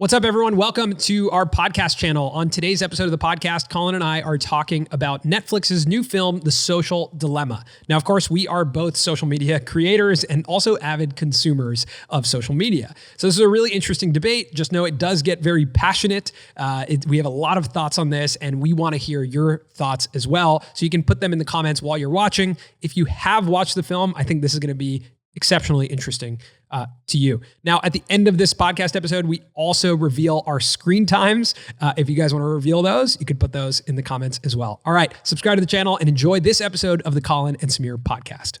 What's up, everyone? Welcome to our podcast channel. On today's episode of the podcast, Colin and I are talking about Netflix's new film, The Social Dilemma. Now, of course, we are both social media creators and also avid consumers of social media. So this is a really interesting debate. Just know it does get very passionate. We have a lot of thoughts on this, and we want to hear your thoughts as well. So you can put them in the comments while you're watching. If you have watched the film, I think this is going to be exceptionally interesting to you. Now, at the end of this podcast episode, we also reveal our screen times. If you guys want to reveal those, you could put those in the comments as well. All right, subscribe to the channel and enjoy this episode of the Colin and Samir podcast.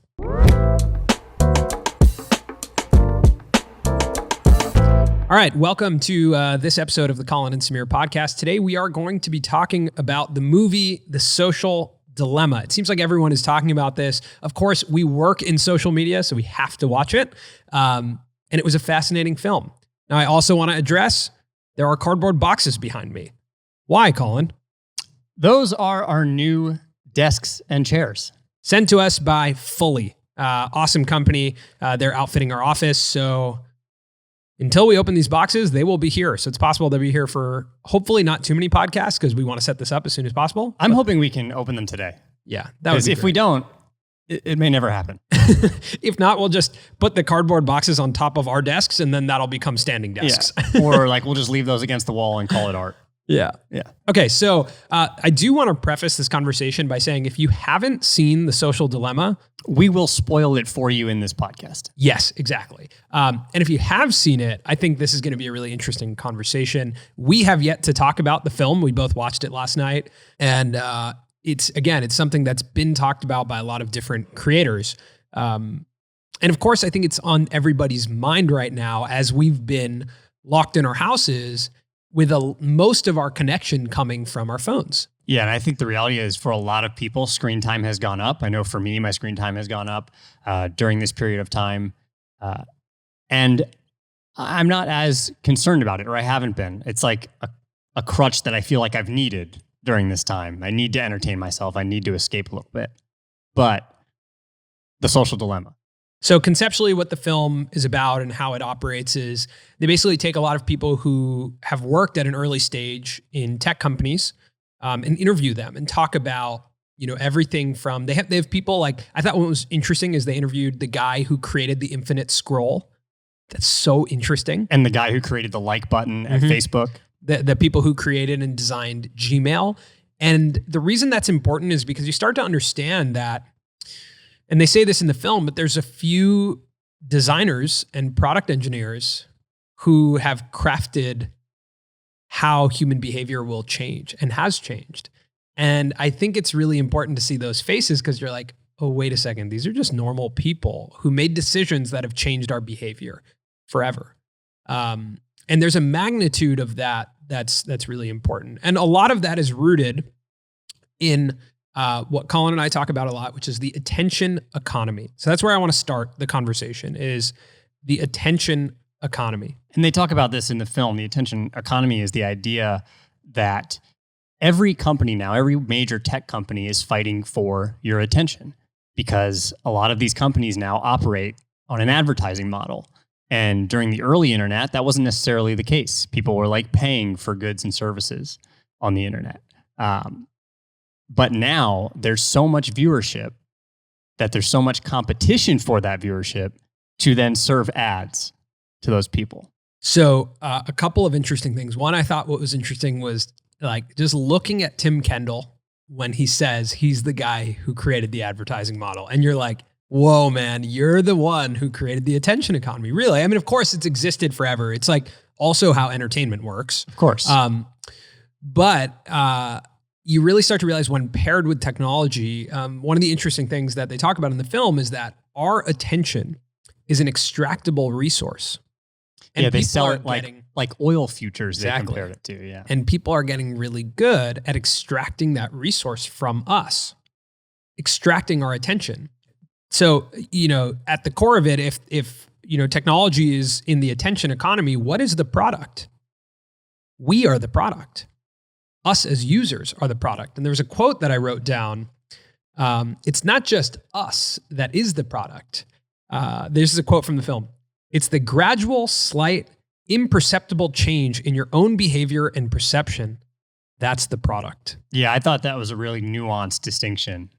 All right, welcome to this episode of the Colin and Samir podcast. Today, we are going to be talking about the movie, The Social Dilemma. It seems like everyone is talking about this. Of course, we work in social media, so we have to watch it. And it was a fascinating film. Now, I also want to address, there are cardboard boxes behind me. Why, Colin? Those are our new desks and chairs. Sent to us by Fully. Awesome company. They're outfitting our office. So until we open these boxes, they will be here. So it's possible they'll be here for hopefully not too many podcasts because we want to set this up as soon as possible. I'm hoping we can open them today. Yeah, that would be if great. we don't, it may never happen. If not, we'll just put the cardboard boxes on top of our desks and then that'll become standing desks. Yeah. Or like we'll just leave those against the wall and call it art. Yeah. Yeah. Okay. So I do want to preface this conversation by saying if you haven't seen The Social Dilemma, we will spoil it for you in this podcast. Yes, exactly. And if you have seen it, I think this is going to be a really interesting conversation. We have yet to talk about the film. We both watched it last night. And it's something that's been talked about by a lot of different creators. And of course, I think it's on everybody's mind right now as we've been locked in our houses with most of our connection coming from our phones. Yeah, and I think the reality is for a lot of people, screen time has gone up. I know for me, my screen time has gone up during this period of time. And I'm not as concerned about it, or I haven't been. It's like a crutch that I feel like I've needed during this time. I need to entertain myself. I need to escape a little bit. But The Social Dilemma. So conceptually, what the film is about and how it operates is they basically take a lot of people who have worked at an early stage in tech companies and interview them and talk about, everything from, they have people like, I thought what was interesting is they interviewed the guy who created the infinite scroll. That's so interesting. And the guy who created the like button at Facebook. The people who created and designed Gmail. And the reason that's important is because you start to understand that, and they say this in the film, but there's a few designers and product engineers who have crafted how human behavior will change and has changed. And I think it's really important to see those faces because you're like, oh, wait a second. These are just normal people who made decisions that have changed our behavior forever. And there's a magnitude of that's really important. And a lot of that is rooted in what Colin and I talk about a lot, which is the attention economy. So that's where I want to start the conversation is the attention economy. And they talk about this in the film. The attention economy is the idea that every company now, every major tech company is fighting for your attention because a lot of these companies now operate on an advertising model. And during the early internet, that wasn't necessarily the case. People were like paying for goods and services on the internet. But now there's so much viewership that there's so much competition for that viewership to then serve ads to those people. So a couple of interesting things. One, I thought what was interesting was like just looking at Tim Kendall when he says he's the guy who created the advertising model. And you're like, whoa, man, you're the one who created the attention economy. Really? I mean, of course, it's existed forever. It's like also how entertainment works. Of course. But you really start to realize when paired with technology, one of the interesting things that they talk about in the film is that our attention is an extractable resource. And yeah, they sell it like oil futures. Exactly. They compared it to, yeah. And people are getting really good at extracting that resource from us, extracting our attention. So, at the core of it, if technology is in the attention economy, what is the product? We are the product. Us as users are the product. And there was a quote that I wrote down. It's not just us that is the product. This is a quote from the film. It's the gradual, slight imperceptible change in your own behavior and perception, that's the product. Yeah, I thought that was a really nuanced distinction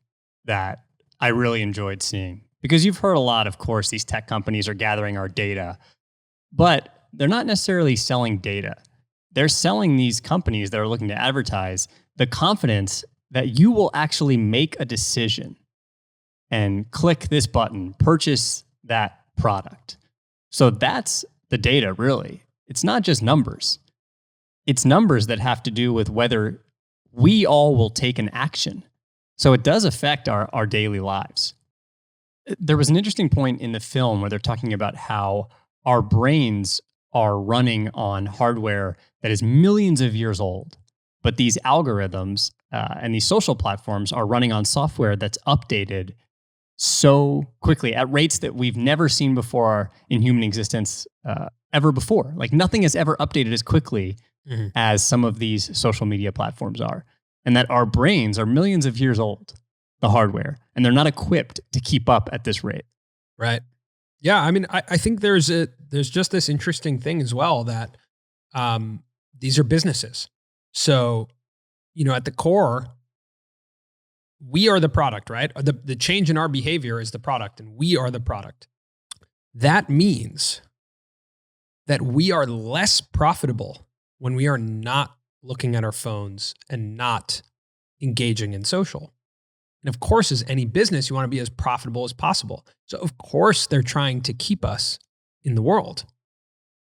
that I really enjoyed seeing. Because you've heard a lot, of course, these tech companies are gathering our data, but they're not necessarily selling data. They're selling these companies that are looking to advertise the confidence that you will actually make a decision and click this button, purchase that product. So that's the data, really. It's not just numbers. It's numbers that have to do with whether we all will take an action. So it does affect our daily lives. There was an interesting point in the film where they're talking about how our brains are running on hardware that is millions of years old. But these algorithms and these social platforms are running on software that's updated so quickly at rates that we've never seen before in human existence ever before. Like nothing has ever updated as quickly as some of these social media platforms are. And that our brains are millions of years old, the hardware, and they're not equipped to keep up at this rate. Right. Yeah. I mean, I think there's just this interesting thing as well that these are businesses. So, at the core, we are the product, right? The change in our behavior is the product, and we are the product. That means that we are less profitable when we are not looking at our phones and not engaging in social. And of course, as any business, you want to be as profitable as possible. So of course, they're trying to keep us in the world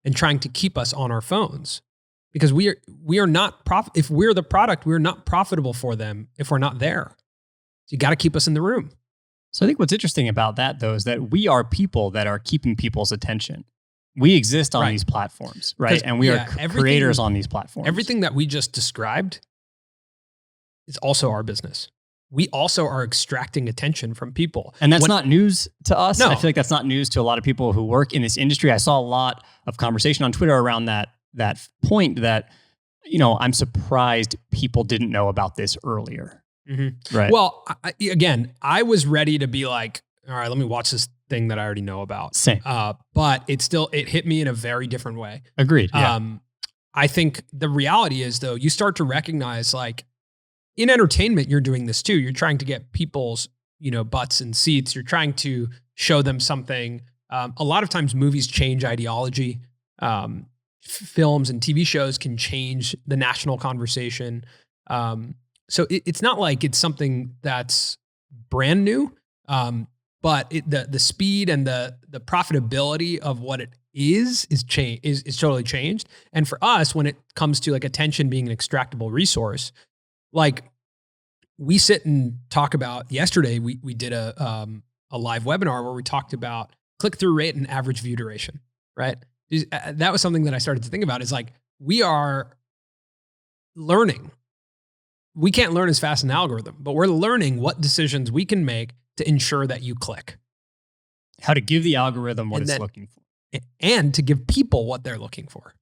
and trying to keep us on our phones because we are not if we're the product, we're not profitable for them if we're not there. So you got to keep us in the room. So I think what's interesting about that, though, is that we are people that are keeping people's attention. We exist on these platforms, right? And we are creators on these platforms. Everything that we just described is also our business. We also are extracting attention from people. And that's not news to us. No. I feel like that's not news to a lot of people who work in this industry. I saw a lot of conversation on Twitter around that point that, I'm surprised people didn't know about this earlier. Mm-hmm. Right. Well, I was ready to be like, all right, let me watch this thing that I already know about. Same. But it hit me in a very different way. Agreed. Yeah. I think the reality is, though, you start to recognize, like, in entertainment, you're doing this too. You're trying to get people's, butts in seats. You're trying to show them something. A lot of times movies change ideology. Films and TV shows can change the national conversation. So it's not like it's something that's brand new, but the speed and the profitability of what it is totally changed. And for us, when it comes to like attention being an extractable resource, like we sit and talk about, yesterday we did a live webinar where we talked about click-through rate and average view duration, right? That was something that I started to think about, is like, we are learning. We can't learn as fast as an algorithm, but we're learning what decisions we can make to ensure that you click. How to give the algorithm what it's looking for. And to give people what they're looking for.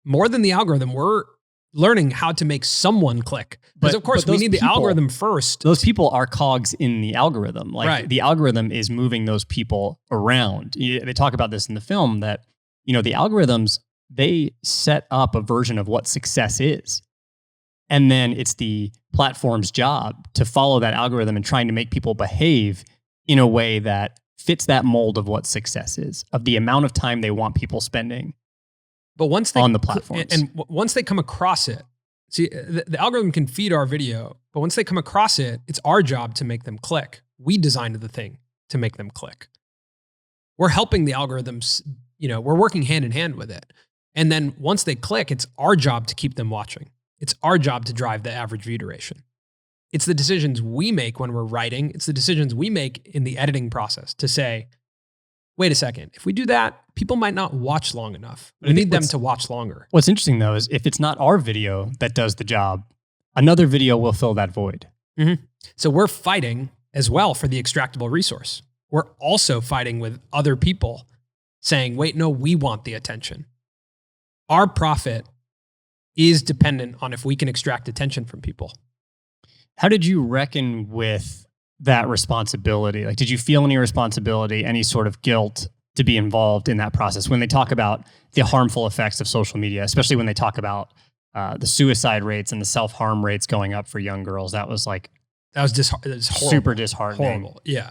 More than the algorithm, we're learning how to make someone click. Because of course we need the algorithm first. Those people are cogs in the algorithm. Like the algorithm is moving those people around. They talk about this in the film that, the algorithms, they set up a version of what success is. And then it's the platform's job to follow that algorithm and trying to make people behave in a way that fits that mold of what success is, of the amount of time they want people spending. But once they on the platforms, and once they come across it, see, the algorithm can feed our video, but once they come across it, it's our job to make them click. We designed the thing to make them click. We're helping the algorithms, we're working hand in hand with it. And then once they click, it's our job to keep them watching. It's our job to drive the average view duration. It's the decisions we make when we're writing. It's the decisions we make in the editing process to say, wait a second, if we do that, people might not watch long enough. We need them to watch longer. What's interesting, though, is if it's not our video that does the job, another video will fill that void. Mm-hmm. So we're fighting as well for the extractable resource. We're also fighting with other people saying, wait, no, we want the attention. Our profit is dependent on if we can extract attention from people. How did you reckon with that responsibility? Like, did you feel any responsibility, any sort of guilt? to be involved in that process when they talk about the harmful effects of social media, especially when they talk about the suicide rates and the self-harm rates going up for young girls. That was like, that was horrible. Super disheartening. Horrible. Yeah.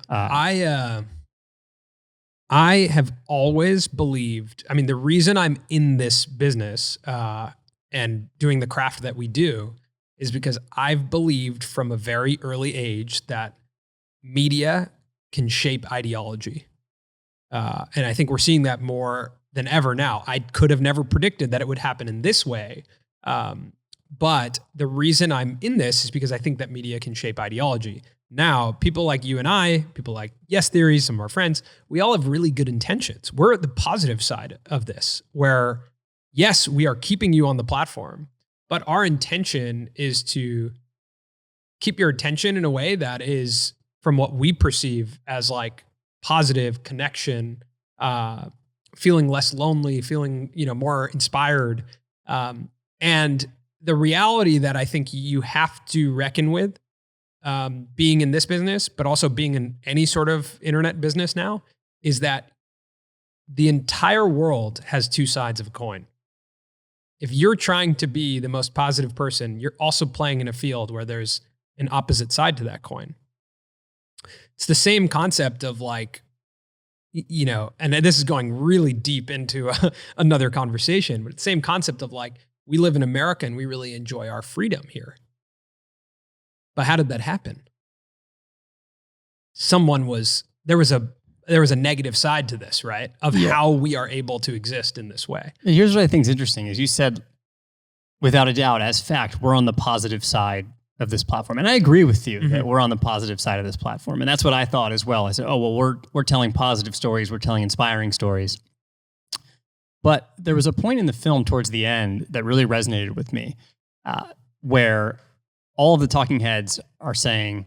I have always believed, I mean, the reason I'm in this business and doing the craft that we do is because I've believed from a very early age that media can shape ideology. And I think we're seeing that more than ever now. I could have never predicted that it would happen in this way. But the reason I'm in this is because I think that media can shape ideology. Now, people like you and I, people like Yes Theory, some of our friends, we all have really good intentions. We're at the positive side of this, where yes, we are keeping you on the platform, but our intention is to keep your attention in a way that is from what we perceive as like positive connection, feeling less lonely, feeling, more inspired. And the reality that I think you have to reckon with, being in this business, but also being in any sort of internet business now, is that the entire world has two sides of a coin. If you're trying to be the most positive person, you're also playing in a field where there's an opposite side to that coin. It's the same concept of like, and this is going really deep into another conversation, but it's the same concept of like, we live in America and we really enjoy our freedom here. But how did that happen? There was a negative side to this, right? Of how we are able to exist in this way. And here's what I think is interesting is you said, without a doubt, as fact, we're on the positive side of this platform. And I agree with you that we're on the positive side of this platform. And that's what I thought as well. I said, oh, well, we're telling positive stories. We're telling inspiring stories. But there was a point in the film towards the end that really resonated with me, where all of the talking heads are saying,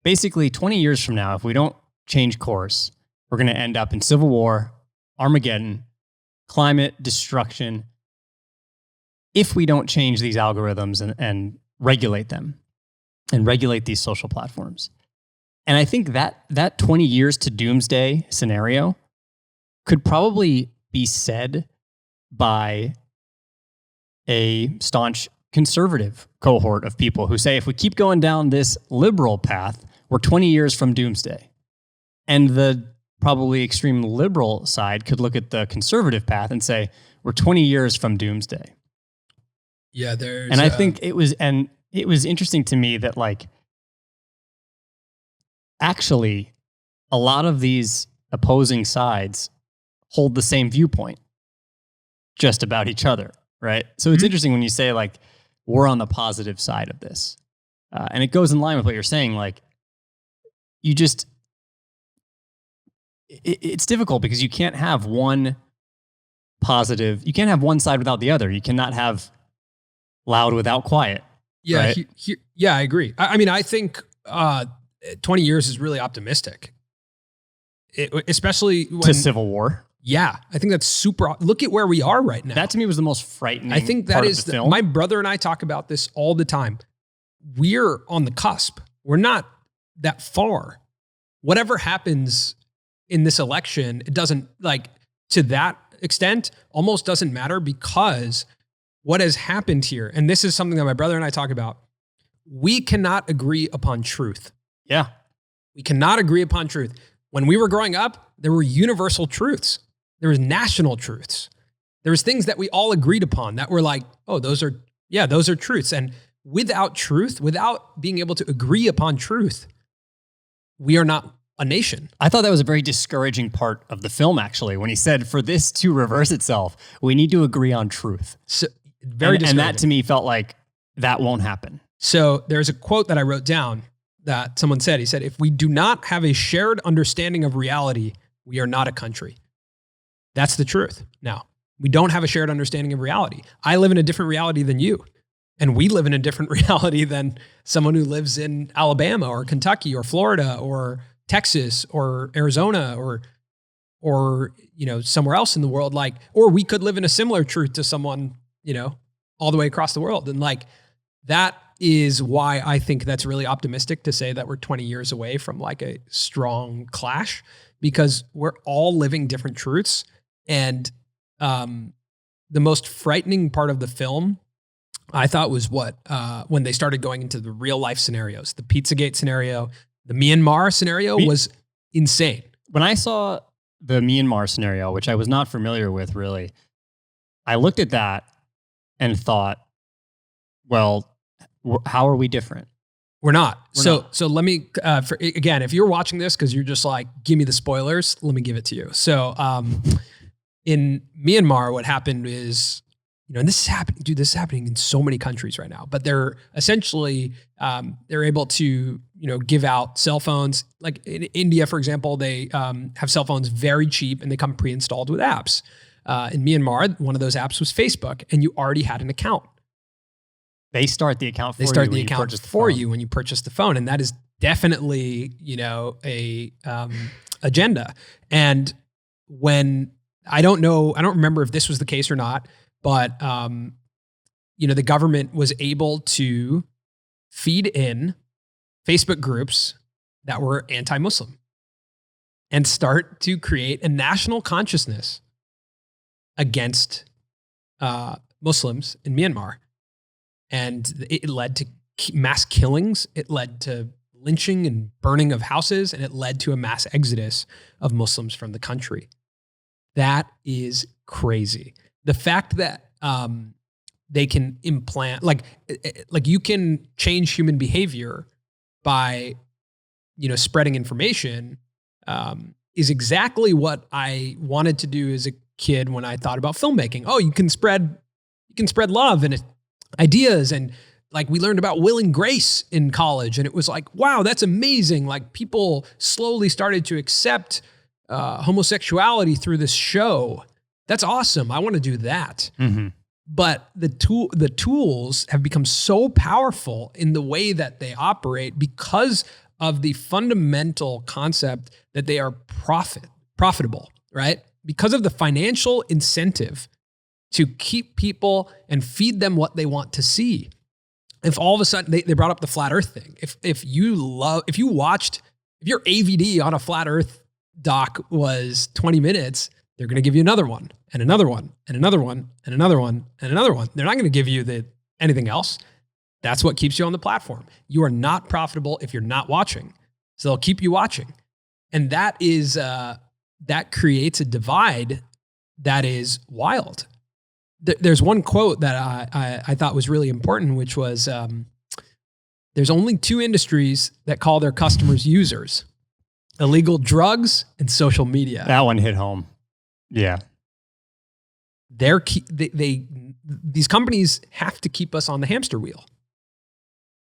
basically 20 years from now, if we don't change course, we're going to end up in civil war, Armageddon, climate destruction, if we don't change these algorithms and regulate them and regulate these social platforms. And I think that 20 years to doomsday scenario could probably be said by a staunch conservative cohort of people who say, if we keep going down this liberal path, we're 20 years from doomsday. And the probably extreme liberal side could look at the conservative path and say, we're 20 years from doomsday. Yeah, I think it was interesting to me that like, actually, a lot of these opposing sides hold the same viewpoint just about each other, right? So it's interesting when you say like, we're on the positive side of this. And it goes in line with what you're saying. Like, it's difficult because you can't have one positive, you can't have one side without the other. You cannot have loud without quiet. Yeah, right? Yeah, I agree. I mean, I think 20 years is really optimistic, especially when, to civil war. Yeah, I think that's super. Look at where we are right now. That to me was the most frightening. I think that is my brother and I talk about this all the time. We're on the cusp. We're not that far. Whatever happens in this election, it doesn't, like, to that extent, almost doesn't matter, because what has happened here, and this is something that my brother and I talk about, we cannot agree upon truth. Yeah. We cannot agree upon truth. When we were growing up, there were universal truths. There was national truths. There was things that we all agreed upon that were like, oh, those are truths. And without truth, without being able to agree upon truth, we are not a nation. I thought that was a very discouraging part of the film, actually, when he said, for this to reverse itself, we need to agree on truth. So, very discouraging. And that to me felt like that won't happen. So there's a quote that I wrote down that someone said. He said, if we do not have a shared understanding of reality, we are not a country. That's the truth. Now, we don't have a shared understanding of reality. I live in a different reality than you. And we live in a different reality than someone who lives in Alabama or Kentucky or Florida or Texas or Arizona or somewhere else in the world. Like, or we could live in a similar truth to someone, all the way across the world. And like that, is why I think that's really optimistic to say that we're 20 years away from like a strong clash, because we're all living different truths. And the most frightening part of the film, I thought, was when they started going into the real life scenarios. The Pizzagate scenario, the Myanmar scenario was insane. When I saw the Myanmar scenario, which I was not familiar with really, I looked at that and thought, well, how are we different? We're not. So let me, again, if you're watching this because you're just like, give me the spoilers, let me give it to you. So in Myanmar, what happened is, and this is happening, dude, this is happening in so many countries right now, but they're essentially, they're able to, give out cell phones. Like in India, for example, they have cell phones very cheap and they come pre-installed with apps. In Myanmar, one of those apps was Facebook, and you already had an account. They start the account for you. They start the account for you when you purchase the phone. And that is definitely, a agenda. And when, I don't remember if this was the case or not, but, the government was able to feed in Facebook groups that were anti-Muslim and start to create a national consciousness against Muslims in Myanmar. And it led to mass killings. It led to lynching and burning of houses, and it led to a mass exodus of Muslims from the country. That is crazy. The fact that they can implant, like you can change human behavior by, spreading information, is exactly what I wanted to do as a kid when I thought about filmmaking. Oh, you can spread love and ideas. And like we learned about Will and Grace in college, and it was like, wow, that's amazing. Like people slowly started to accept homosexuality through this show. That's awesome. I want to do that. Mm-hmm. But the tools have become so powerful in the way that they operate because of the fundamental concept that they are profitable, right? Because of the financial incentive to keep people and feed them what they want to see. If all of a sudden they brought up the flat earth thing, if your AVD on a flat earth doc was 20 minutes, they're going to give you another one and another one and another one and another one and another one. They're not going to give you anything else. That's what keeps you on the platform. You are not profitable if you're not watching. So they'll keep you watching. And that is, that creates a divide that is wild. There's one quote that I thought was really important, which was, there's only two industries that call their customers users: illegal drugs and social media. That one hit home. Yeah. These companies have to keep us on the hamster wheel.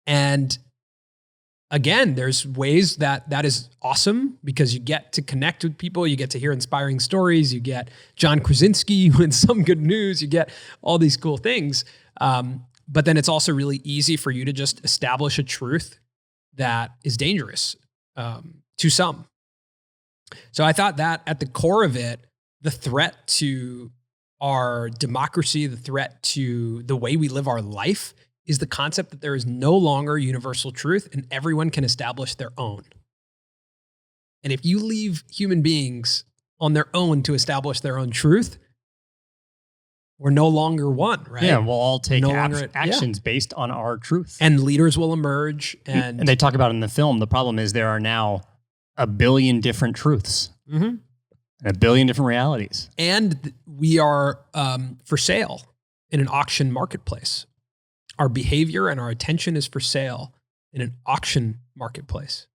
And again, there's ways that is awesome because you get to connect with people. You get to hear inspiring stories. You get John Krasinski with some good news. You get all these cool things. But then it's also really easy for you to just establish a truth that is dangerous to some. So I thought that at the core of it, the threat to our democracy, the threat to the way we live our life, is the concept that there is no longer universal truth and everyone can establish their own. And if you leave human beings on their own to establish their own truth, we're no longer one, right? Yeah, we'll all take actions based on our truth. And leaders will emerge. And they talk about in the film, the problem is there are now 1 billion different truths. Mm-hmm. And 1 billion different realities. And we are for sale in an auction marketplace. Our behavior and our attention is for sale in an auction marketplace.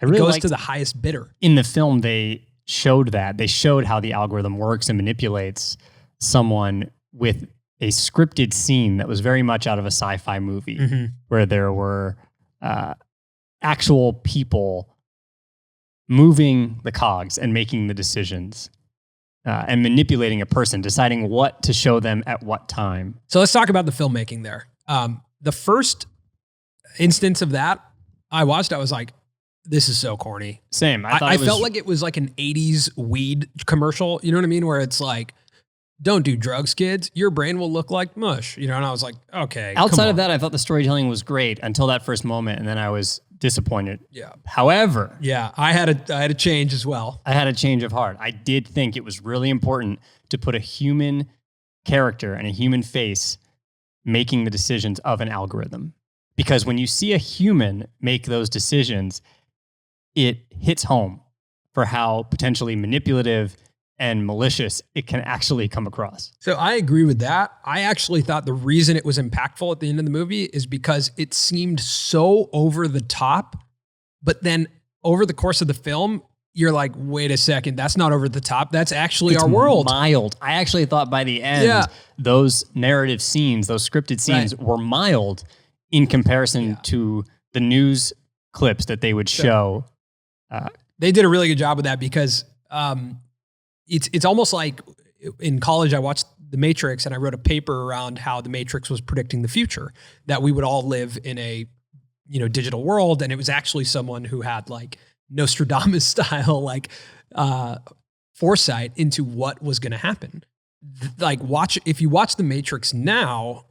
It goes to the highest bidder. In the film, they showed that. They showed how the algorithm works and manipulates someone with a scripted scene that was very much out of a sci-fi movie, mm-hmm. where there were actual people moving the cogs and making the decisions and manipulating a person, deciding what to show them at what time. So let's talk about the filmmaking there. The first instance of that I watched, I was like, this is so corny. Same. I felt like it was like an 80s weed commercial. You know what I mean? Where it's like, don't do drugs, kids. Your brain will look like mush. And I was like, okay. Outside of that, I thought the storytelling was great until that first moment, and then I was disappointed. Yeah. However, I had a change as well. I had a change of heart. I did think it was really important to put a human character and a human face making the decisions of an algorithm. Because when you see a human make those decisions, it hits home for how potentially manipulative and malicious it can actually come across. So I agree with that. I actually thought the reason it was impactful at the end of the movie is because it seemed so over the top, but then over the course of the film, you're like, wait a second, that's not over the top. That's actually our world. Mild. I actually thought by the end, those narrative scenes, those scripted scenes were mild in comparison to the news clips that they would show. They did a really good job with that because it's almost like in college, I watched The Matrix and I wrote a paper around how The Matrix was predicting the future, that we would all live in a digital world. And it was actually someone who had like Nostradamus style, like foresight into what was going to happen. Like if you watch The Matrix now,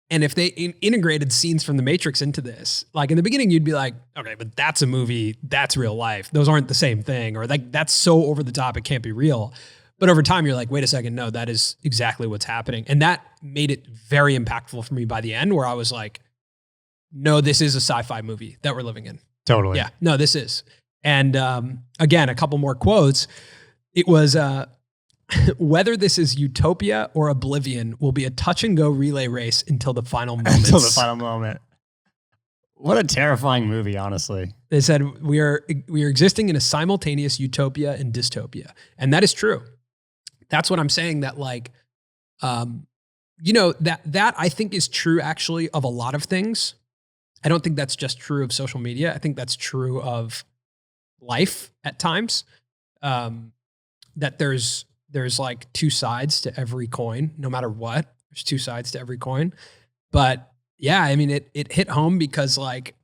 and if they integrated scenes from The Matrix into this, like in the beginning, you'd be like, okay, but that's a movie, that's real life. Those aren't the same thing. Or like, that's so over the top, it can't be real. But over time, you're like, wait a second, no, that is exactly what's happening. And that made it very impactful for me by the end, where I was like, no, this is a sci-fi movie that we're living in. Totally. Yeah, no, this is. And again, a couple more quotes. It was, whether this is utopia or oblivion will be a touch and go relay race until the final moments. Until the final moment. What a terrifying movie, honestly. They said we are existing in a simultaneous utopia and dystopia. And that is true. That's what I'm saying, that like, that I think is true actually of a lot of things. I don't think that's just true of social media. I think that's true of life at times. That there's like two sides to every coin, no matter what. There's two sides to every coin. But yeah, I mean, it hit home because like,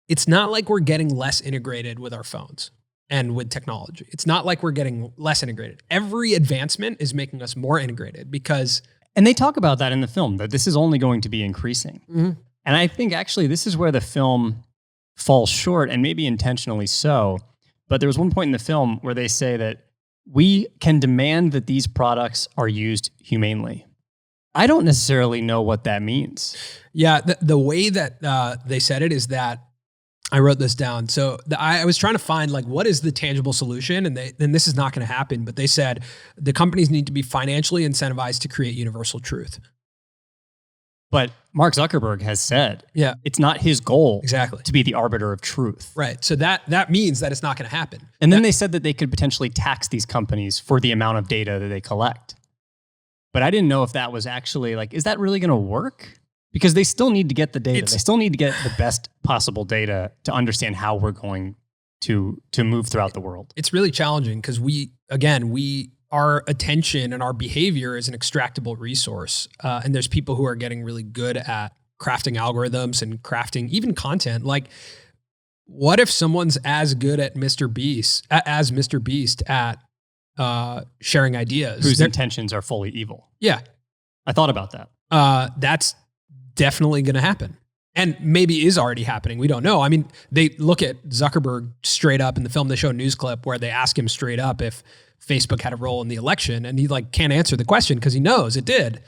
it's not like we're getting less integrated with our phones and with technology. It's not like we're getting less integrated. Every advancement is making us more integrated because... And they talk about that in the film, that this is only going to be increasing. Mm-hmm. And I think actually this is where the film falls short, and maybe intentionally so. But there was one point in the film where they say that we can demand that these products are used humanely. I don't necessarily know what that means. Yeah, the way that they said it is that, I wrote this down. So I was trying to find like, what is the tangible solution? And this is not going to happen, but they said the companies need to be financially incentivized to create universal truth. But Mark Zuckerberg has said, it's not his goal to be the arbiter of truth. Right. So that means that it's not going to happen. And then they said that they could potentially tax these companies for the amount of data that they collect. But I didn't know if that was actually like, is that really going to work? Because they still need to get the data. They still need to get the best possible data to understand how we're going to move throughout the world. It's really challenging because our attention and our behavior is an extractable resource. And there's people who are getting really good at crafting algorithms and crafting even content. Like, what if someone's as good at Mr. Beast at sharing ideas? Whose intentions are fully evil. Yeah. I thought about that. That's definitely going to happen. And maybe is already happening. We don't know. I mean, they look at Zuckerberg straight up in the film. They show a news clip where they ask him straight up if Facebook had a role in the election, and he like can't answer the question because he knows it did.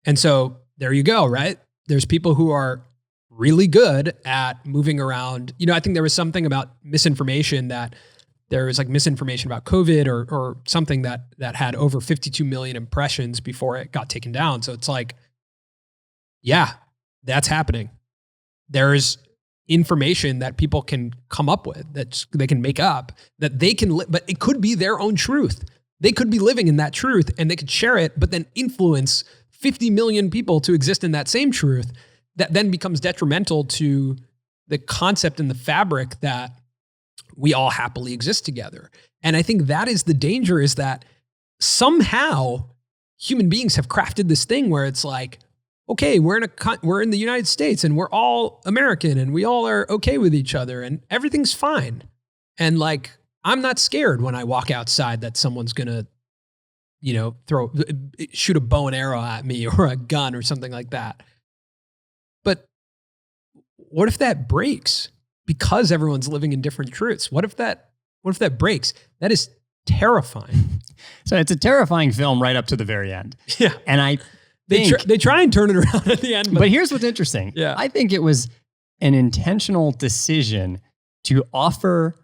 And so there you go, right? There's people who are really good at moving around. I think there was something about misinformation, that there was like misinformation about COVID or something that had over 52 million impressions before it got taken down. So it's like, yeah, that's happening. There's information that people can come up with, that they can make up, that they can, but it could be their own truth. They could be living in that truth and they could share it, but then influence 50 million people to exist in that same truth, that then becomes detrimental to the concept and the fabric that we all happily exist together. And I think that is the danger, is that somehow human beings have crafted this thing where it's like, okay, we're in the United States and we're all American and we all are okay with each other and everything's fine. And like, I'm not scared when I walk outside that someone's going to, shoot a bow and arrow at me or a gun or something like that. But what if that breaks because everyone's living in different truths? What if that breaks? That is terrifying. So it's a terrifying film right up to the very end. Yeah. And I they try and turn it around at the end. But here's what's interesting. Yeah. I think it was an intentional decision to offer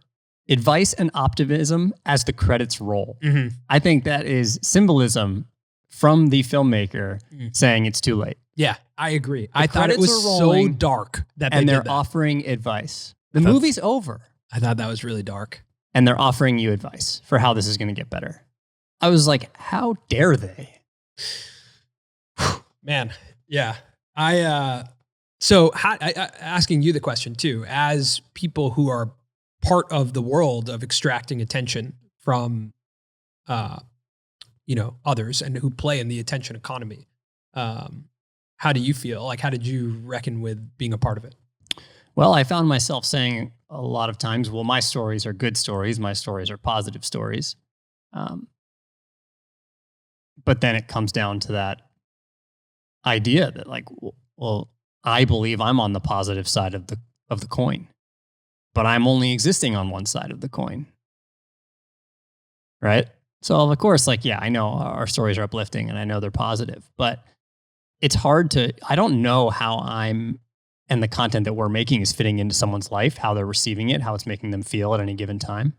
advice and optimism as the credits roll. Mm-hmm. I think that is symbolism from the filmmaker saying it's too late. Yeah, I agree. I thought it was so dark that they're offering advice. The movie's over. I thought that was really dark. And they're offering you advice for how this is going to get better. I was like, how dare they? Man, yeah. Asking you the question too, as people who are part of the world of extracting attention from, others and who play in the attention economy. How do you feel? Like, how did you reckon with being a part of it? Well, I found myself saying a lot of times, well, my stories are good stories. My stories are positive stories. But then it comes down to that idea that like, well, I believe I'm on the positive side of the coin, but I'm only existing on one side of the coin. Right? So of course, like, yeah, I know our stories are uplifting and I know they're positive, but it's hard I don't know how I'm and the content that we're making is fitting into someone's life, how they're receiving it, how it's making them feel at any given time.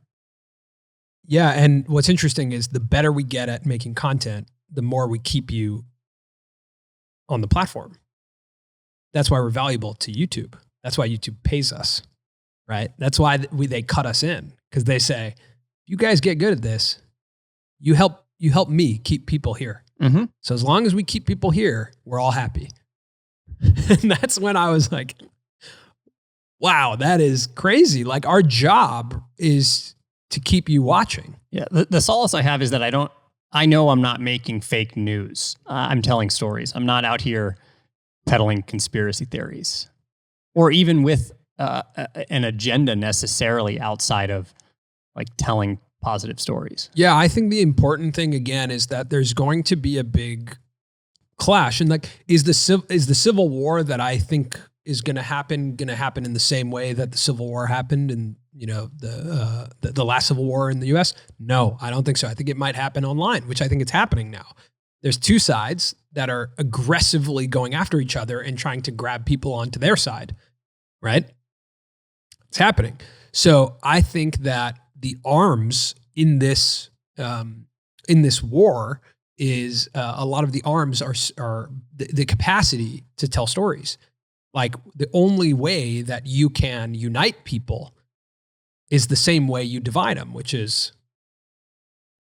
Yeah. And what's interesting is the better we get at making content, the more we keep you on the platform. That's why we're valuable to YouTube. That's why YouTube pays us, right? That's why they cut us in, because they say, you guys get good at this, you help me keep people here. Mm-hmm. So as long as we keep people here, we're all happy. And that's when I was like, wow, that is crazy. Like, our job is to keep you watching. Yeah. The solace I have is that I know I'm not making fake news. I'm telling stories. I'm not out here peddling conspiracy theories or even with an agenda necessarily outside of like telling positive stories. Yeah. I think the important thing again is that there's going to be a big clash, and like, is the Civil War that I think is going to happen in the same way that the Civil War happened in the last Civil War in the U.S.? No, I don't think so. I think it might happen online, which I think it's happening now. There's two sides that are aggressively going after each other and trying to grab people onto their side, right? It's happening. So I think that the arms in this war is a lot of the arms are the capacity to tell stories. Like, the only way that you can unite people is the same way you divide them, which is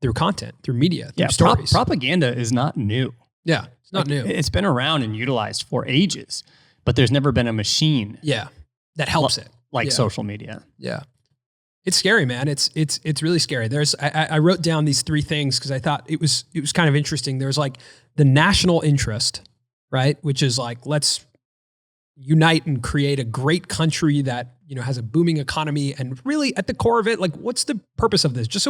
through content, through media, through stories. Propaganda is not new. Yeah, it's not new. It's been around and utilized for ages, but there's never been a machine. Yeah, that helps it. Like social media. Yeah. It's scary, man. It's really scary. I wrote down these three things because I thought it was kind of interesting. There's like the national interest, right? Which is like, let's unite and create a great country that, has a booming economy. And really at the core of it, like, what's the purpose of this? Just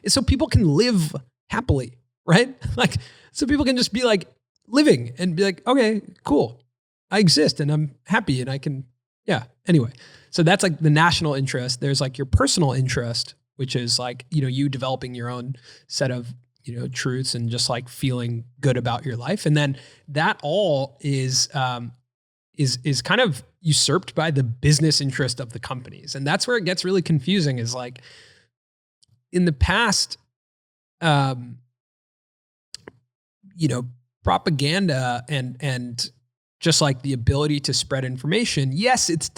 so people can live happily, right? Like, so people can just be like living and be like, okay, cool. I exist and I'm happy and I can, yeah. Anyway. So that's like the national interest. There's like your personal interest, which is like, you developing your own set of, truths and just like feeling good about your life. And then that all is kind of usurped by the business interest of the companies. And that's where it gets really confusing, is like, in the past, propaganda and just like the ability to spread information. Yes, it's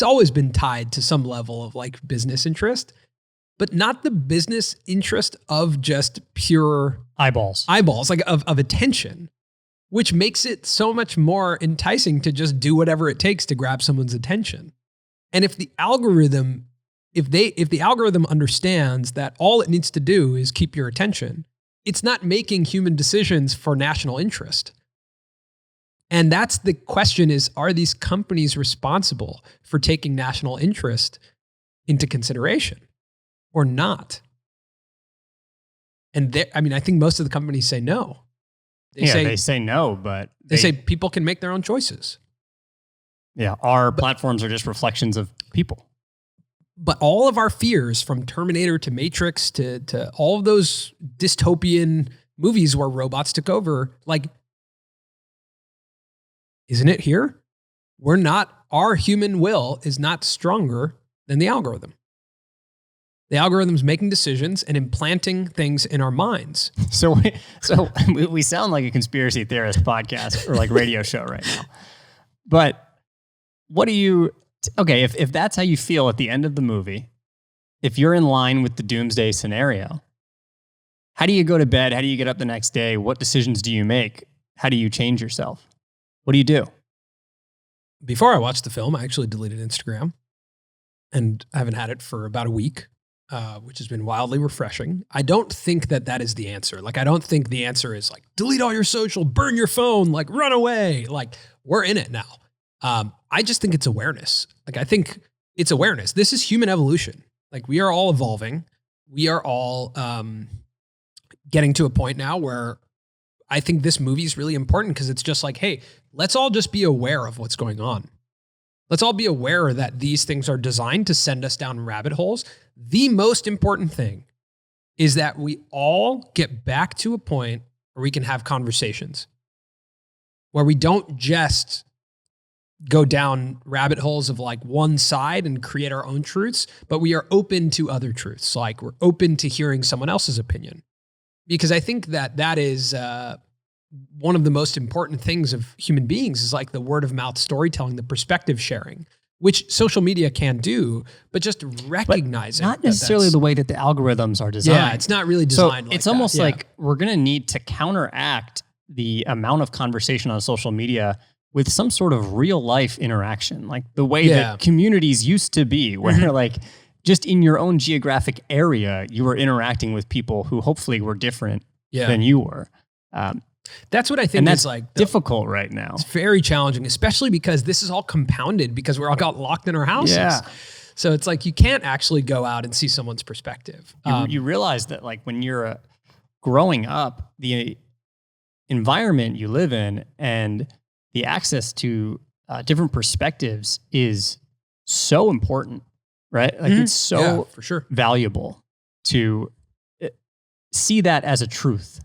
always been tied to some level of like business interest, but not the business interest of just pure eyeballs, like of attention, which makes it so much more enticing to just do whatever it takes to grab someone's attention. And if the algorithm understands that all it needs to do is keep your attention, it's not making human decisions for national interest. And that's the question, is, are these companies responsible for taking national interest into consideration or not? And I mean, I think most of the companies say no. They say no, but they say people can make their own choices. Yeah, our platforms are just reflections of people. But all of our fears, from Terminator to Matrix to all of those dystopian movies where robots took over, like, isn't it here? Our human will is not stronger than the algorithm. The algorithm's making decisions and implanting things in our minds. So we sound like a conspiracy theorist podcast or like radio show right now. But what do you, okay, if that's how you feel at the end of the movie, if you're in line with the doomsday scenario, how do you go to bed? How do you get up the next day? What decisions do you make? How do you change yourself? What do you do? Before I watched the film, I actually deleted Instagram, and I haven't had it for about a week, which has been wildly refreshing. I don't think that is the answer. Like, I don't think the answer is like, delete all your social, burn your phone, like run away. Like, we're in it now. I just think it's awareness. Like, I think it's awareness. This is human evolution. Like, we are all evolving. We are all getting to a point now where I think this movie is really important, because it's just like, hey, let's all just be aware of what's going on. Let's all be aware that these things are designed to send us down rabbit holes. The most important thing is that we all get back to a point where we can have conversations, where we don't just go down rabbit holes of like one side and create our own truths, but we are open to other truths. Like, we're open to hearing someone else's opinion, because I think that is one of the most important things of human beings, is like the word of mouth storytelling, the perspective sharing, which social media can do, but just recognizing. But not necessarily the way that the algorithms are designed. Yeah, it's not really designed like it's almost like we're going to need to counteract the amount of conversation on social media with some sort of real life interaction, like the way that communities used to be, where like just in your own geographic area, you were interacting with people who hopefully were different than you were. That's what I think is like difficult right now. It's very challenging, especially because this is all compounded because we're all got locked in our houses. Yeah. So it's like you can't actually go out and see someone's perspective. You realize that like when you're growing up, the environment you live in and the access to different perspectives is so important, right? Like it's so for sure valuable to see that as a truth.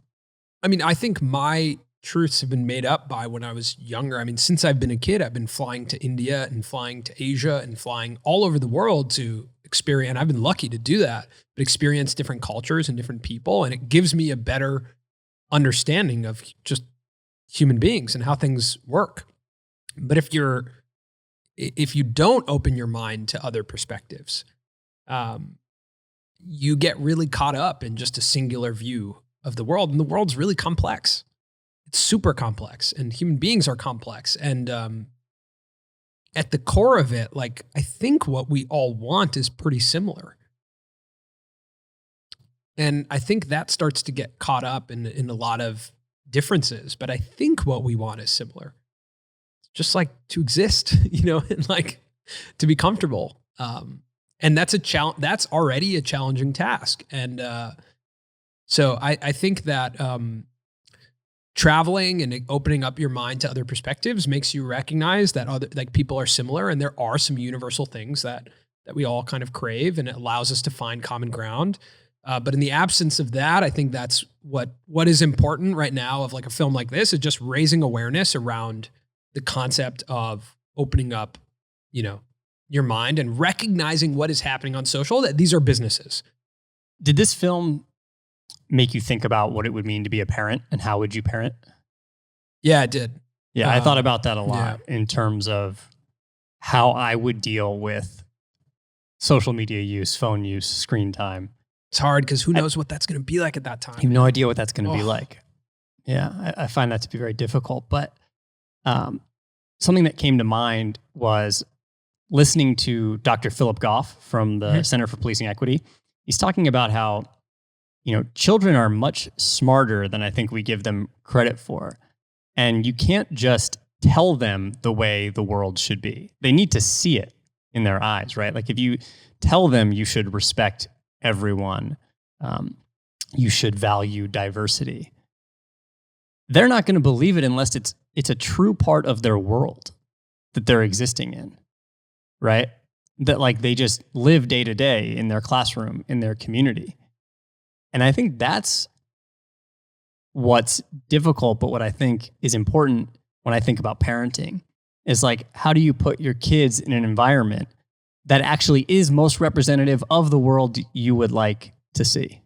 I mean, I think my truths have been made up by when I was younger. I mean, since I've been a kid, I've been flying to India and flying to Asia and flying all over the world to experience. And I've been lucky to do that, but experience different cultures and different people. And it gives me a better understanding of just human beings and how things work. But if you don't open your mind to other perspectives, you get really caught up in just a singular view of the world. And the world's really complex. It's super complex, and human beings are complex. And at the core of it, like, I think what we all want is pretty similar. And I think that starts to get caught up in a lot of differences. But I think what we want is similar. Just like to exist, and like to be comfortable. And that's that's already a challenging task. And so I think that traveling and opening up your mind to other perspectives makes you recognize that people are similar, and there are some universal things that we all kind of crave, and it allows us to find common ground. But in the absence of that, I think that's what is important right now of like a film like this, is just raising awareness around the concept of opening up, your mind and recognizing what is happening on social, that these are businesses. Did this film make you think about what it would mean to be a parent, and how would you parent? Yeah, it did. Yeah, I thought about that a lot in terms of how I would deal with social media use, phone use, screen time. It's hard because who knows what that's going to be like at that time. You have no idea what that's going to be like. Yeah, I find that to be very difficult. But something that came to mind was listening to Dr. Philip Goff from the Center for Policing Equity. He's talking about how children are much smarter than I think we give them credit for. And you can't just tell them the way the world should be. They need to see it in their eyes, right? Like if you tell them you should respect everyone, you should value diversity. They're not going to believe it unless it's a true part of their world that they're existing in, right? That like they just live day to day in their classroom, in their community. And I think that's what's difficult, but what I think is important when I think about parenting is like, how do you put your kids in an environment that actually is most representative of the world you would like to see?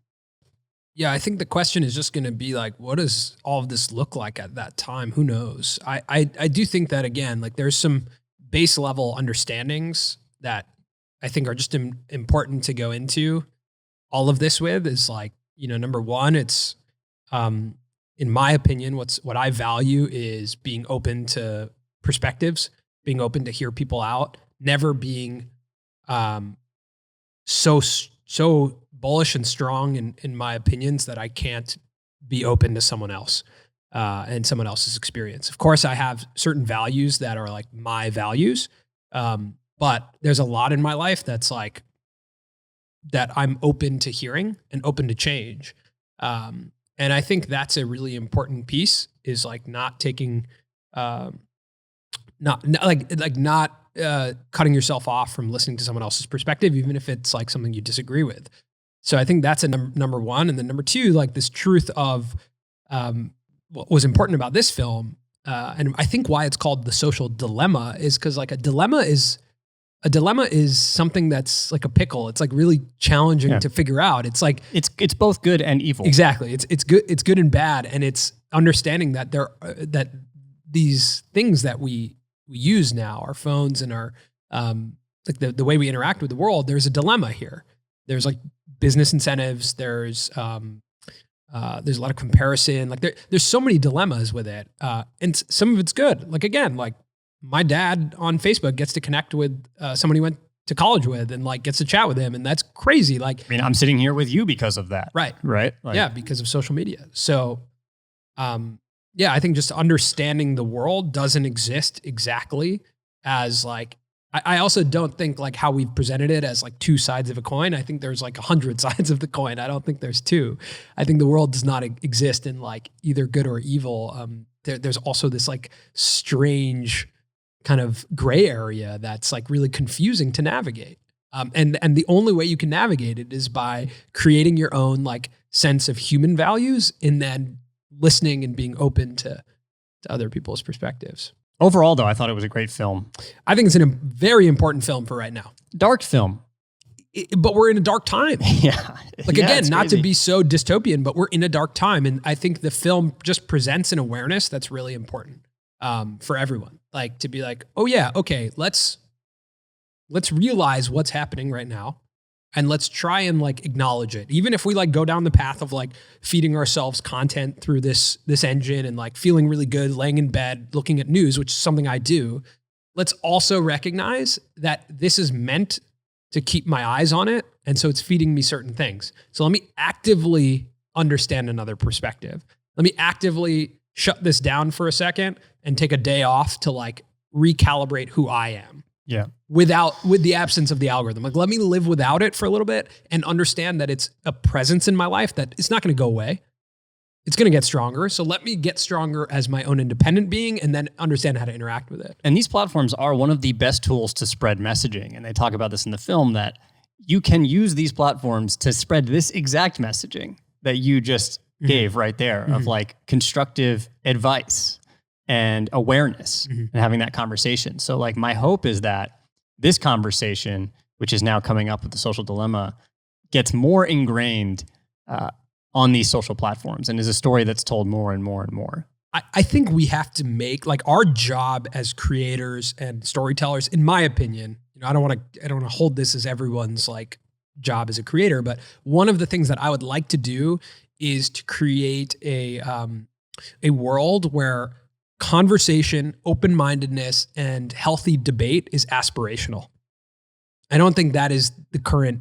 Yeah, I think the question is just going to be like, what does all of this look like at that time? Who knows? I do think that, again, like there's some base level understandings that I think are just important to go into all of this with is like, number one, it's, in my opinion, what I value is being open to perspectives, being open to hear people out, never being so bullish and strong in my opinions that I can't be open to someone else and someone else's experience. Of course, I have certain values that are like my values, but there's a lot in my life that's like that I'm open to hearing and open to change. And I think that's a really important piece is like not taking, not cutting yourself off from listening to someone else's perspective, even if it's like something you disagree with. So I think that's a number one. And then number two, like this truth of what was important about this film. And I think why it's called The Social Dilemma is because like a dilemma is something that's like a pickle. It's like really challenging to figure out. It's like it's both good and evil. Exactly. It's good and bad, and it's understanding that that these things that we use now, our phones and our like the way we interact with the world. There's a dilemma here. There's like business incentives. There's a lot of comparison. Like there's so many dilemmas with it, and some of it's good. Like again, like. My dad on Facebook gets to connect with someone he went to college with and like gets to chat with him. And that's crazy. Like, I mean, I'm sitting here with you because of that. Right. Right. Like, yeah. Because of social media. So, I think just understanding the world doesn't exist exactly as like, I also don't think like how we've presented it as like two sides of a coin. I think there's like 100 sides of the coin. I don't think there's two. I think the world does not exist in like either good or evil. There's also this like strange kind of gray area that's like really confusing to navigate. And the only way you can navigate it is by creating your own like sense of human values and then listening and being open to other people's perspectives. Overall, though, I thought it was a great film. I think it's a very important film for right now. Dark film. But we're in a dark time. Yeah. Like, again, not to be so dystopian, but we're in a dark time. And I think the film just presents an awareness that's really important for everyone. Like to be like, oh yeah, okay, let's realize what's happening right now and let's try and like acknowledge it. Even if we like go down the path of like feeding ourselves content through this engine and like feeling really good, laying in bed, looking at news, which is something I do. Let's also recognize that this is meant to keep my eyes on it. And so it's feeding me certain things. So let me actively understand another perspective. Let me actively shut this down for a second and take a day off to like recalibrate who I am. Yeah. With the absence of the algorithm. Like, let me live without it for a little bit and understand that it's a presence in my life that it's not going to go away. It's going to get stronger. So let me get stronger as my own independent being and then understand how to interact with it. And these platforms are one of the best tools to spread messaging. And they talk about this in the film that you can use these platforms to spread this exact messaging that you just gave right there of like constructive advice and awareness and having that conversation. So like my hope is that this conversation, which is now coming up with The Social Dilemma, gets more ingrained on these social platforms and is a story that's told more and more and more. I think we have to make like our job as creators and storytellers, in my opinion, I don't want to hold this as everyone's like job as a creator, but one of the things that I would like to do is to create a world where conversation, open-mindedness, and healthy debate is aspirational. I don't think that is the current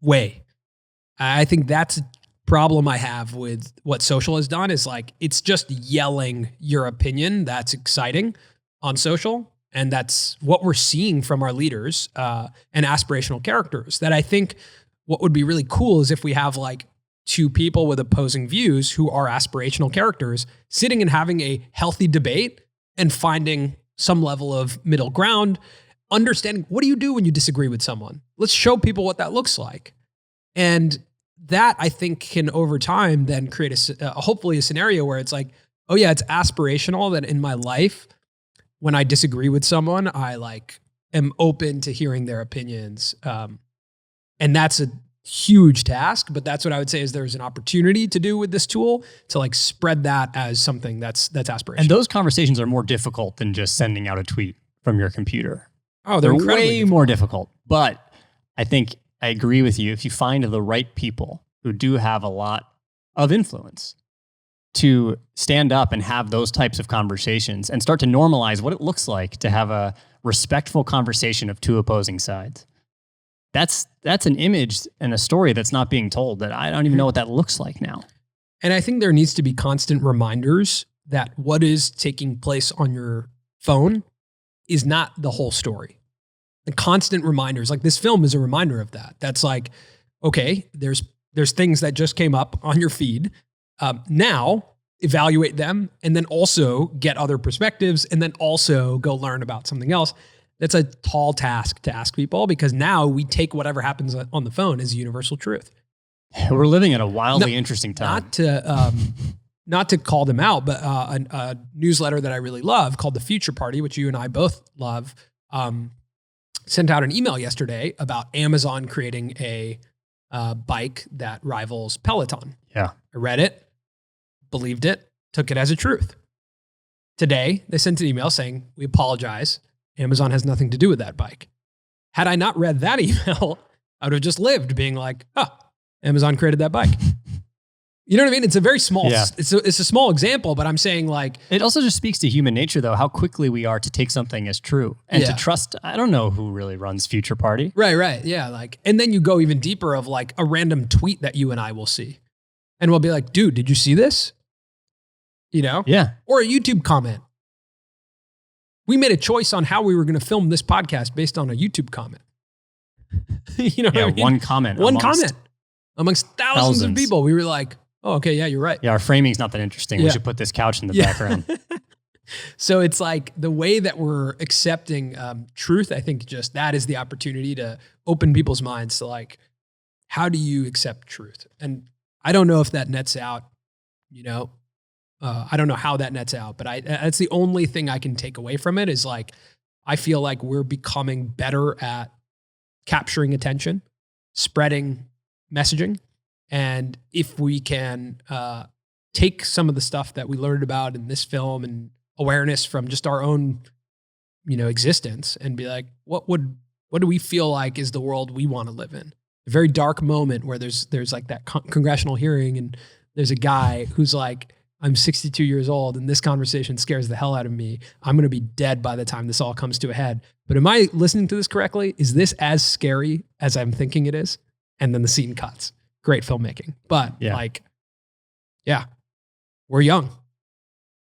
way. I think that's a problem I have with what social has done is like, it's just yelling your opinion. That's exciting on social. And that's what we're seeing from our leaders and aspirational characters that I think what would be really cool is if we have like two people with opposing views who are aspirational characters sitting and having a healthy debate and finding some level of middle ground, understanding what do you do when you disagree with someone? Let's show people what that looks like. And that, I think, can over time then create hopefully a scenario where it's like, oh yeah, it's aspirational that in my life, when I disagree with someone, I am open to hearing their opinions. And that's a huge task, but that's what I would say is there's an opportunity to do with this tool to spread that as something that's aspirational. And those conversations are more difficult than just sending out a tweet from your computer. Oh, they're way more difficult. But I think I agree with you. If you find the right people who do have a lot of influence to stand up and have those types of conversations and start to normalize what it looks like to have a respectful conversation of two opposing sides. That's an image and a story that's not being told that I don't even know what that looks like now. And I think there needs to be constant reminders that what is taking place on your phone is not the whole story. The constant reminders, like this film is a reminder of that. That's like, okay, there's things that just came up on your feed. Now evaluate them and then also get other perspectives and then also go learn about something else. That's a tall task to ask people because now we take whatever happens on the phone as universal truth. We're living in a wildly interesting time. Not to call them out, but a newsletter that I really love called The Future Party, which you and I both love, sent out an email yesterday about Amazon creating a bike that rivals Peloton. Yeah. I read it, believed it, took it as a truth. Today, they sent an email saying, we apologize. Amazon has nothing to do with that bike. Had I not read that email, I would have just lived being like, oh, Amazon created that bike. You know what I mean? It's a very small, it's a small example, but I'm saying it also just speaks to human nature though, how quickly we are to take something as true and to trust. I don't know who really runs Future Party. Right. Yeah. And then you go even deeper of a random tweet that you and I will see. And we'll be like, dude, did you see this? You know? Yeah. Or a YouTube comment. We made a choice on how we were going to film this podcast based on a YouTube comment. You know what I mean? One comment amongst thousands of people. We were like, oh, okay, yeah, you're right. Yeah, our framing's not that interesting. Yeah. We should put this couch in the background. So it's like the way that we're accepting truth, I think just that is the opportunity to open people's minds to how do you accept truth? And I don't know if that nets out, I don't know how that nets out, but that's the only thing I can take away from it is I feel like we're becoming better at capturing attention, spreading messaging. And if we can take some of the stuff that we learned about in this film and awareness from just our own, existence and be like, what do we feel like is the world we want to live in? A very dark moment where there's that congressional hearing and there's a guy who's like, I'm 62 years old and this conversation scares the hell out of me. I'm going to be dead by the time this all comes to a head. But am I listening to this correctly? Is this as scary as I'm thinking it is? And then the scene cuts. Great filmmaking. But we're young.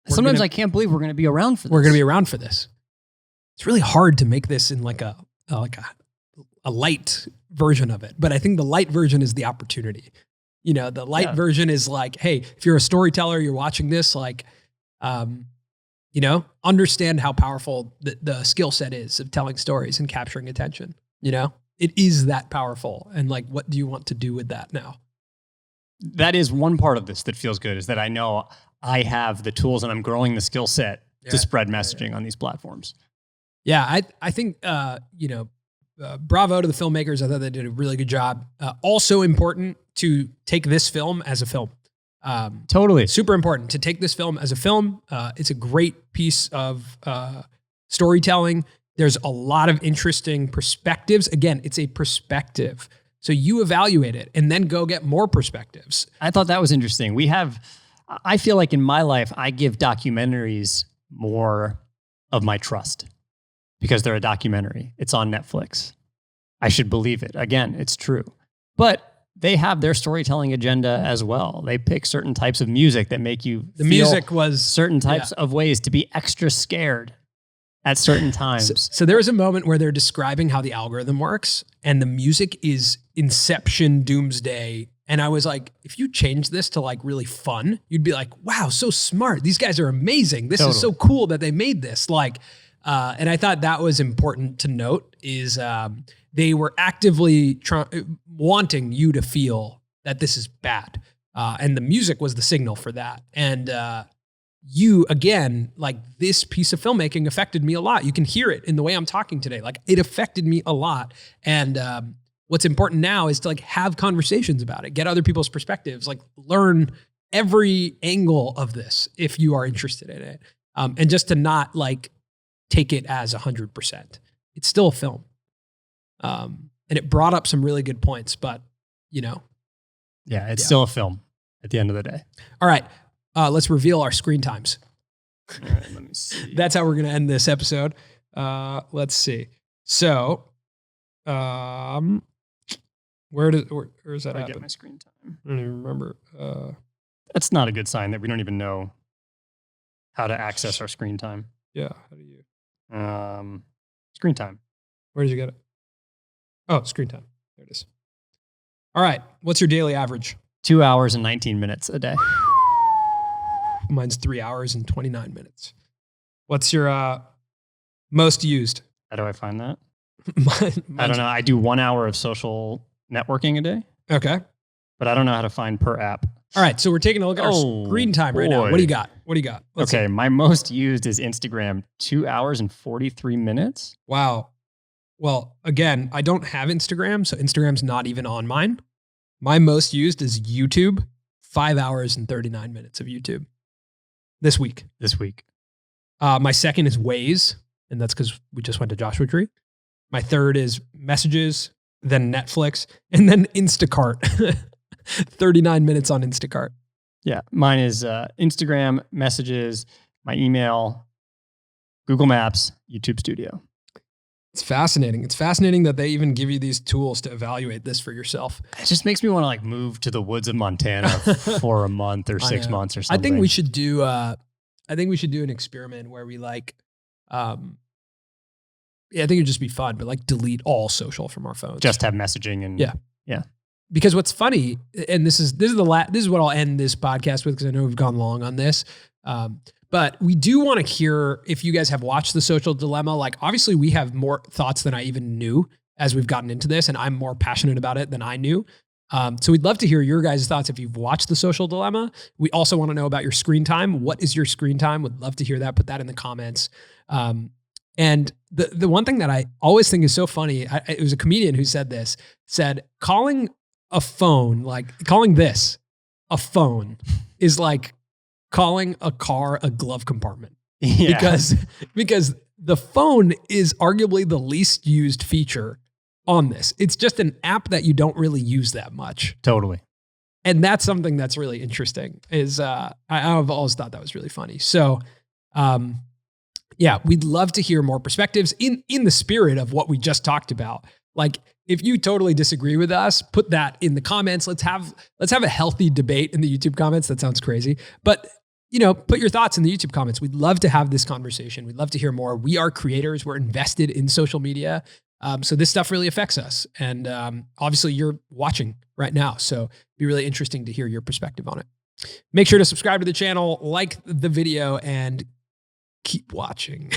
Sometimes I can't believe we're going to be around for this. We're going to be around for this. It's really hard to make this in a light version of it. But I think the light version is the opportunity. The light version is hey, if you're a storyteller, you're watching this, understand how powerful the skill set is of telling stories and capturing attention. It is that powerful. And what do you want to do with that now? That is one part of this that feels good is that I know I have the tools and I'm growing the skill set to spread messaging on these platforms. Yeah. I think, bravo to the filmmakers. I thought they did a really good job. Also important to take this film as a film. Totally. Super important to take this film as a film. It's a great piece of storytelling. There's a lot of interesting perspectives. Again, it's a perspective. So you evaluate it and then go get more perspectives. I thought that was interesting. I feel like in my life, I give documentaries more of my trust because they're a documentary. It's on Netflix. I should believe it. Again, it's true. But they have their storytelling agenda as well. They pick certain types of music that make you feel certain types of ways to be extra scared at certain times. So there is a moment where they're describing how the algorithm works and the music is Inception Doomsday And I was like, if you change this to like really fun, you'd be like, wow, so smart. These guys are amazing. This is so cool that they made this. Like, and I thought that was important to note is they were actively wanting you to feel that this is bad. And the music was the signal for that. And you, again, like this piece of filmmaking affected me a lot. You can hear it in the way I'm talking today. Like it affected me a lot. And what's important now is to like have conversations about it, get other people's perspectives, like learn every angle of this if you are interested in it. And just to not like take it as 100%. It's still a film. And it brought up some really good points, but you know. Yeah, it's still a film at the end of the day. All right. Let's reveal our screen times. All right, let me see. That's how we're going to end this episode. Let's see. So, where's that? I get my screen time. I don't even remember. That's not a good sign that we don't even know how to access our screen time. Yeah. How do you? Screen time. Where did you get it? Oh, screen time. There it is. All right. What's your daily average? 2 hours and 19 minutes a day. Mine's 3 hours and 29 minutes. What's your most used? How do I find that? Mine's, I don't know. I do 1 hour of social networking a day. Okay. But I don't know how to find per app. All right. So we're taking a look at our screen time right now. What do you got? What do you got? Let's see. My most used is Instagram, 2 hours and 43 minutes. Wow. Well, again, I don't have Instagram, so Instagram's not even on mine. My most used is YouTube, 5 hours and 39 minutes of YouTube this week. My second is Waze, and that's because we just went to Joshua Tree. My third is Messages, then Netflix, and then Instacart. 39 minutes on Instacart. Yeah, mine is Instagram, Messages, my email, Google Maps, YouTube Studio. It's fascinating. It's fascinating that they even give you these tools to evaluate this for yourself. It just makes me want to like move to the woods of Montana for a month or 6 months or something. I think we should do an experiment where we like, I think it'd just be fun, but like delete all social from our phones. Just have messaging and yeah. Because what's funny, and this is what I'll end this podcast with because I know we've gone long on this. But we do want to hear if you guys have watched The Social Dilemma. Like, obviously, we have more thoughts than I even knew as we've gotten into this, and I'm more passionate about it than I knew. So we'd love to hear your guys' thoughts if you've watched The Social Dilemma. We also want to know about your screen time. What is your screen time? Would love to hear that. Put that in the comments. And the one thing that I always think is so funny, it was a comedian who said calling a phone, like calling this a phone is like calling a car a glove compartment. Yeah. Because the phone is arguably the least used feature on this. It's just an app that you don't really use that much. Totally. And that's something that's really interesting is, I've always thought that was really funny. So, we'd love to hear more perspectives in the spirit of what we just talked about. Like, if you totally disagree with us, put that in the comments. Let's have a healthy debate in the YouTube comments. That sounds crazy, but put your thoughts in the YouTube comments. We'd love to have this conversation. We'd love to hear more. We are creators. We're invested in social media. So this stuff really affects us. And obviously you're watching right now. So it'd be really interesting to hear your perspective on it. Make sure to subscribe to the channel, like the video, and keep watching.